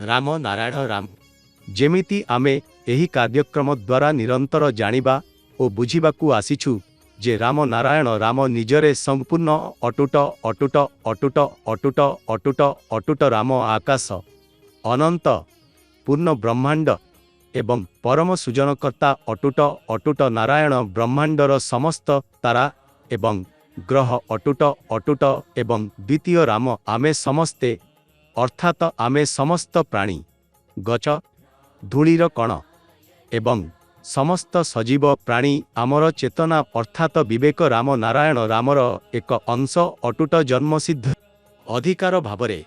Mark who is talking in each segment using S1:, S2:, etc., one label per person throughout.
S1: राम नारायण राम जेमिति आमे एही कार्यक्रम द्वारा निरंतर जानिबा ओ बुझिबाकू आसिछु जे राम नारायण राम निजरे संपूर्ण अटूट अटूट अटूट अटूट अटूट अटूट राम आकाश अनंत पूर्ण ब्रह्मांड एवं परम सृजनकर्ता अटूट अटूट नारायण ब्रह्मांडर समस्त तारा एवं ग्रह अटूट अटूट एवं द्वितीय राम आमे समस्ते अर्थात आमे समस्त प्राणी गच धूलिर कण एवं समस्त सजीव प्राणी आमर चेतना अर्थात विवेक राम नारायण रामर एक अंश अटूट जन्मसिद्ध अधिकार भावरे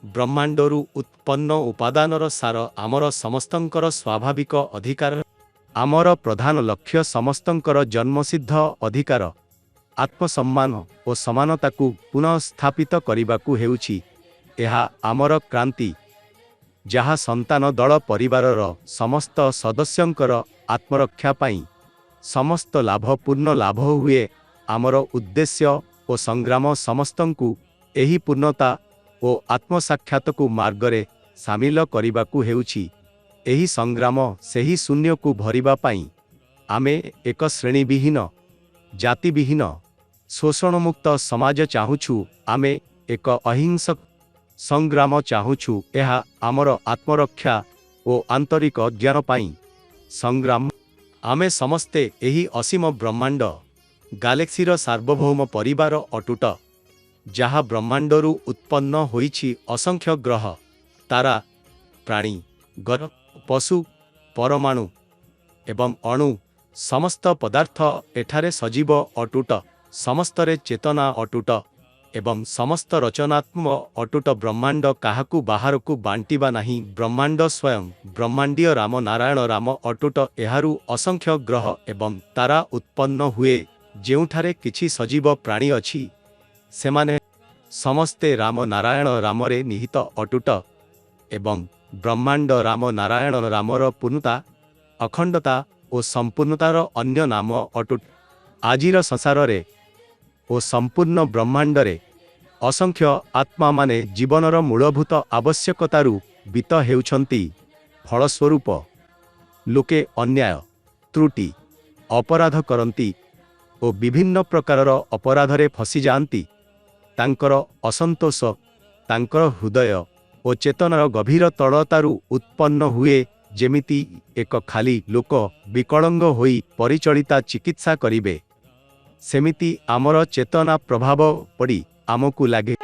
S1: ब्रह्मांडरू उत्पन्न उपादानर सार आमर समस्तंकर स्वाभाविक अधिकार आमर प्रधान लक्ष्य समस्तंकर जन्मसिद्ध अधिकार आत्मसम्मान और समानताकू पुनः स्थापित करने हेउछि एहा आमर क्रांति जहा संतान दल परिवारर समस्त सदस्यंकर आत्मरक्षा पाई समस्त लाभ पूर्ण लाभ हुए आमर उद्देश्य और संग्राम समस्तंकु एही पूर्णता और आत्मसाक्षातकु मार्गरे सामिल करने हेउछि एही संग्राम सेही शून्य को भरिबा पाई आमे एक श्रेणीविहीन जातिविहीन शोषणमुक्त समाज चाहुछु आमे एक अहिंसक संग्राम चाहुछु एहा आमर आत्मरक्षा और आंतरिक ज्ञान पाई संग्राम आमे समस्ते एही असीम ब्रह्मांड गैलेक्सीर सार्वभौम परिवार अटूट जहा ब्रह्मांडरू उत्पन्न होइछि असंख्य ग्रह तारा प्राणी ग्रह पशु परमाणु एवं अणु समस्त पदार्थ एठारे सजीव अटूट समस्तरे चेतना अटूट एवं समस्त रचनात्मक अटूट ब्रह्मांड काहाकू बाहरकू बांटिबा नहीं ब्रह्मांड स्वयं ब्रह्मांडीय राम नारायण राम अटूट एहारू असंख्य ग्रह एवं तारा उत्पन्न हुए जेउठारे किछि सजीव प्राणी अछि सेमाने समस्ते राम नारायण रामरे निहित अटूट एवं ब्रह्मांड राम नारायण रामर पूर्णता अखंडता और संपूर्णतार अन्य नाम अटूट आजिर संसार रे और संपूर्ण ब्रह्मांड रे असंख्य आत्मा माने जीवनर मूलभूत आवश्यकतारू बीत हेउछंती फलस्वरूप लोके अन्याय त्रुटि अपराध करंती और विभिन्न प्रकारर अपराधरे फसी जाती तांकर असंतोष तांकर हृदय और चेतनार गभीर तलतारू उत्पन्न हुए जेमिति एक खाली लोक विकलंग होई परिचलिता चिकित्सा करिबे सेमिति आमर चेतना प्रभाव पड़ी आमको लागे